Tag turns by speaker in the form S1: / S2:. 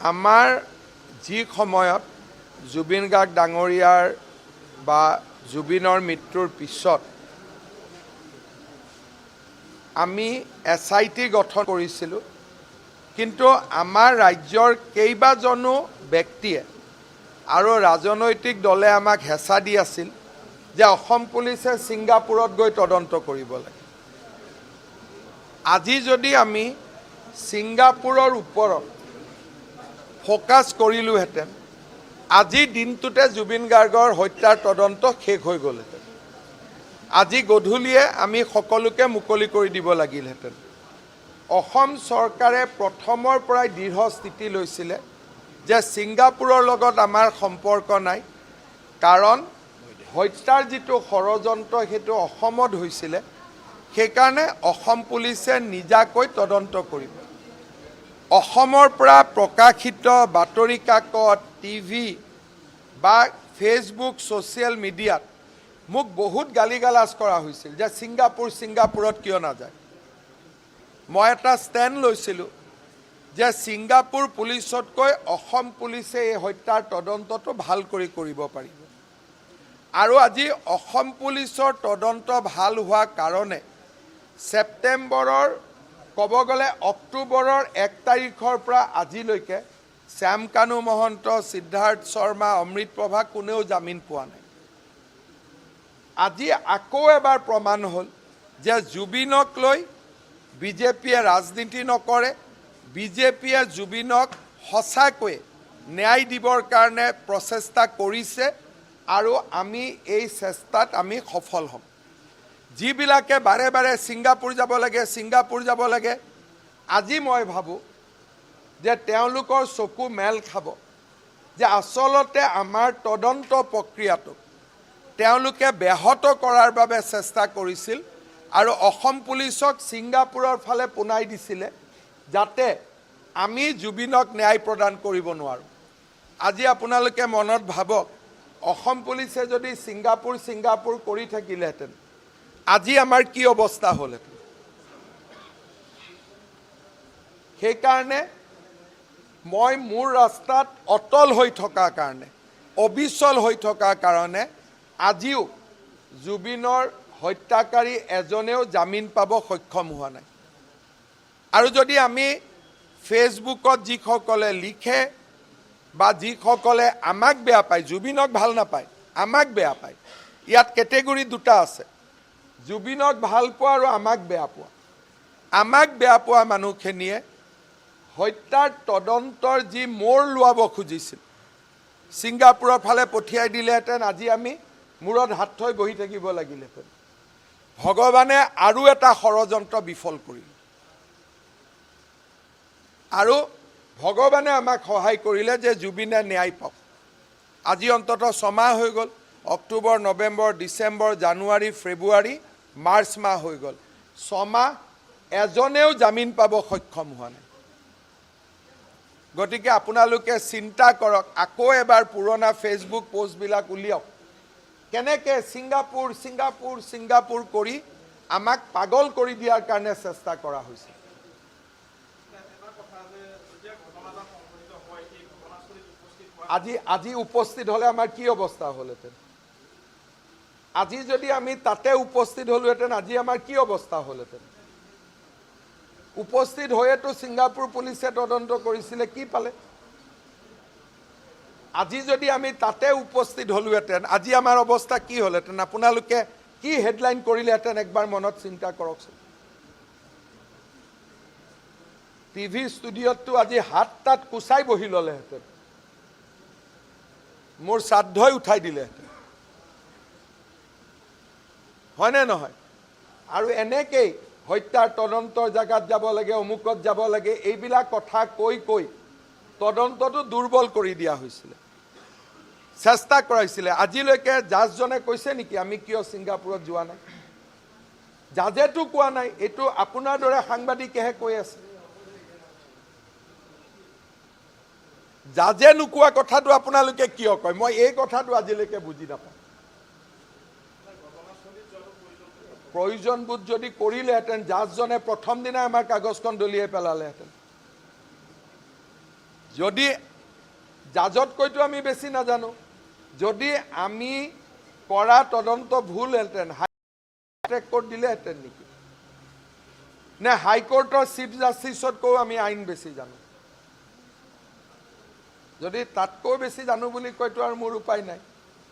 S1: আমাৰ যি সময়ত জুবিন গাৰ্গ ডাঙৰীয়াৰ বা জুবিনৰ মৃত্যুৰ পিছত আমি SIT গঠন কৰিছিলোঁ, কিন্তু আমাৰ ৰাজ্যৰ কেইবাজনো ব্যক্তিয়ে আৰু ৰাজনৈতিক দলে আমাক হেঁচা দি আছিল যে অসম পুলিচে ছিংগাপুৰত গৈ তদন্ত কৰিব লাগে। আজি যদি আমি ছিংগাপুৰৰ ওপৰত ফ'কাছ কৰিলোহেঁতেন, আজিৰ দিনটোতে জুবিন গাৰ্গৰ হত্যাৰ তদন্ত শেষ হৈ গ'লহেঁতেন। আজি গধূলিয়ে আমি সকলোকে মুকলি কৰি দিব লাগিলহেঁতেন। অসম চৰকাৰে প্ৰথমৰ পৰাই দৃঢ় স্থিতি লৈছিলে যে ছিংগাপুৰৰ লগত আমাৰ সম্পৰ্ক নাই, কাৰণ হত্যাৰ যিটো ষড়যন্ত্ৰ সেইটো অসমত হৈছিলে, সেইকাৰণে অসম পুলিচে নিজাকৈ তদন্ত কৰিব। অসমৰ পৰা প্ৰকাশিত বাতৰি কাকত, টিভি বা ফেচবুক, ছ'চিয়েল মিডিয়াত মোক বহুত গালিগালাজ কৰা হৈছিল যে ছিংগাপুৰত কিয় নাযায়। মই এটা ষ্টেণ্ড লৈছিলোঁ যে ছিংগাপুৰ পুলিচতকৈ অসম পুলিচে এই হত্যাৰ তদন্তটো ভাল কৰি কৰিব পাৰিব। আৰু আজি অসম পুলিচৰ তদন্ত ভাল হোৱাৰ কাৰণে ছেপ্টেম্বৰৰ ক'ব গ'লে অক্টোবৰৰ 1 তাৰিখৰ পৰা আজিলৈকে শ্যামকানু মহন্ত, সিদ্ধাৰ্থ শৰ্মা, অমৃত প্ৰভা কোনেও জামিন পোৱা নাই। আজি আকৌ এবাৰ প্ৰমাণ হ'ল যে জুবিনক লৈ বিজেপিয়ে ৰাজনীতি নকৰে, বিজেপিয়ে জুবিনক সঁচাকৈয়ে ন্যায় দিবৰ কাৰণে প্ৰচেষ্টা কৰিছে আৰু আমি এই চেষ্টাত আমি সফল হ'ম। যিবিলাকে বাৰে বাৰে ছিংগাপুৰ যাব লাগে, আজি মই ভাবোঁ যে তেওঁলোকৰ চকু মেল খাব যে আচলতে আমাৰ তদন্ত প্ৰক্ৰিয়াটো তেওঁলোকে ব্যাহত কৰাৰ বাবে চেষ্টা কৰিছিল আৰু অসম পুলিচক ছিংগাপুৰৰ ফালে পোনাই দিছিলে যাতে আমি জুবিনক ন্যায় প্ৰদান কৰিব নোৱাৰোঁ। আজি আপোনালোকে মনত ভাবক, অসম পুলিচে যদি ছিংগাপুৰ কৰি থাকিলেহেঁতেন, আজি আমাৰ কি অৱস্থা হ'লহেঁতেন। সেইকাৰণে মই মোৰ ৰাস্তাত অটল হৈ থকাৰ কাৰণে, অবিচল হৈ থকাৰ কাৰণে আজিও জুবিনৰ হত্যাকাৰী এজনেও জামিন পাব সক্ষম হোৱা নাই। আৰু যদি আমি ফেচবুকত যিসকলে লিখে বা যিসকলে আমাক বেয়া পায়, জুবিনক ভাল নাপায়, আমাক বেয়া পায়, ইয়াত কেটেগৰী দুটা আছে, জুবিনক ভাল পোৱা আৰু আমাক বেয়া পোৱা। আমাক বেয়া পোৱা মানুহখিনিয়ে হত্যাৰ তদন্তৰ যি মূৰ লোৱাব খুজিছিল, ছিংগাপুৰৰ ফালে পঠিয়াই দিলেহেঁতেন, আজি আমি মূৰত হাত থৈ বহি থাকিব লাগিলেহেঁতেন। ভগৱানে আৰু এটা ষড়যন্ত্ৰ বিফল কৰিল আৰু ভগৱানে আমাক সহায় কৰিলে যে জুবিনে ন্যায় পাওক। আজি অন্ততঃ 6 মাহ হৈ গ'ল, অক্টোবৰ, নৱেম্বৰ, ডিচেম্বৰ, জানুৱাৰী, ফেব্ৰুৱাৰী, মাৰ্চ মাহ হৈ গ'ল, 6 মাহ এজনেও জামিন পাব সক্ষম হোৱা নাই। গতিকে আপোনালোকে চিন্তা কৰক, আকৌ এবাৰ পুৰণা ফেচবুক পোষ্টবিলাক উলিয়াওক, কেনেকৈ ছিংগাপুৰ কৰি আমাক পাগল কৰি দিয়াৰ কাৰণে চেষ্টা কৰা হৈছে। আজি উপস্থিত হ'লে আমাৰ কি অৱস্থা হ'লহেঁতেন? আজি যদি আমি তাতে উপস্থিত হ'লোহেঁতেন, আজি আমাৰ কি অৱস্থা হ'লহেঁতেন? উপস্থিত হৈয়েতো ছিংগাপুৰ পুলিচে তদন্ত কৰিছিলে, কি পালে? আজি যদি আমি তাতে উপস্থিত হ'লোহেঁতেন, আজি আমাৰ অৱস্থা কি হ'লহেঁতেন? আপোনালোকে কি হেডলাইন কৰিলেহেঁতেন একবাৰ মনত চিন্তা কৰকচোন। টিভি ষ্টুডিঅ'ততো আজি হাত তাত কুচাই বহি ল'লেহেঁতেন, মোৰ শ্ৰাদ্ধই উঠাই দিলেহেঁতেন, হয়নে নহয়? আৰু এনেকেই হত্যাৰ তদন্তৰ জেগাত যাব লাগে, অমুকত যাব লাগে, এইবিলাক কথা কৈ তদন্তটো দুৰ্বল কৰি দিয়া হৈছিলে, চেষ্টা কৰাইছিলে। আজিলৈকে জাজজনে কৈছে নেকি আমি কিয় ছিংগাপুৰত যোৱা নাই? জাজেতো কোৱা নাই, এইটো আপোনাৰ দৰে সাংবাদিকেহে কৈ আছে। জাজে নোকোৱা কথাটো আপোনালোকে কিয় কয়? মই এই কথাটো আজিলৈকে বুজি নাপাওঁ। প্ৰয়োজনবোধ যদি কৰিলেহেঁতেন, জাজজনে প্ৰথম দিনাই আমাৰ কাগজখন দলিয়াই পেলালেহেঁতেন। যদি জাজতকৈতো আমি বেছি নাজানো, যদি আমি কৰা তদন্ত ভুল হেঁতেন হাইটেক কোৰ্ট দিলেহেঁতেন নেকি? নে হাইকোৰ্টৰ চিফ জাষ্টিছতকৈও আমি আইন বেছি জানো? যদি তাতকৈ বেছি জানো বুলি কয়তো আৰু মোৰ উপায় নাই।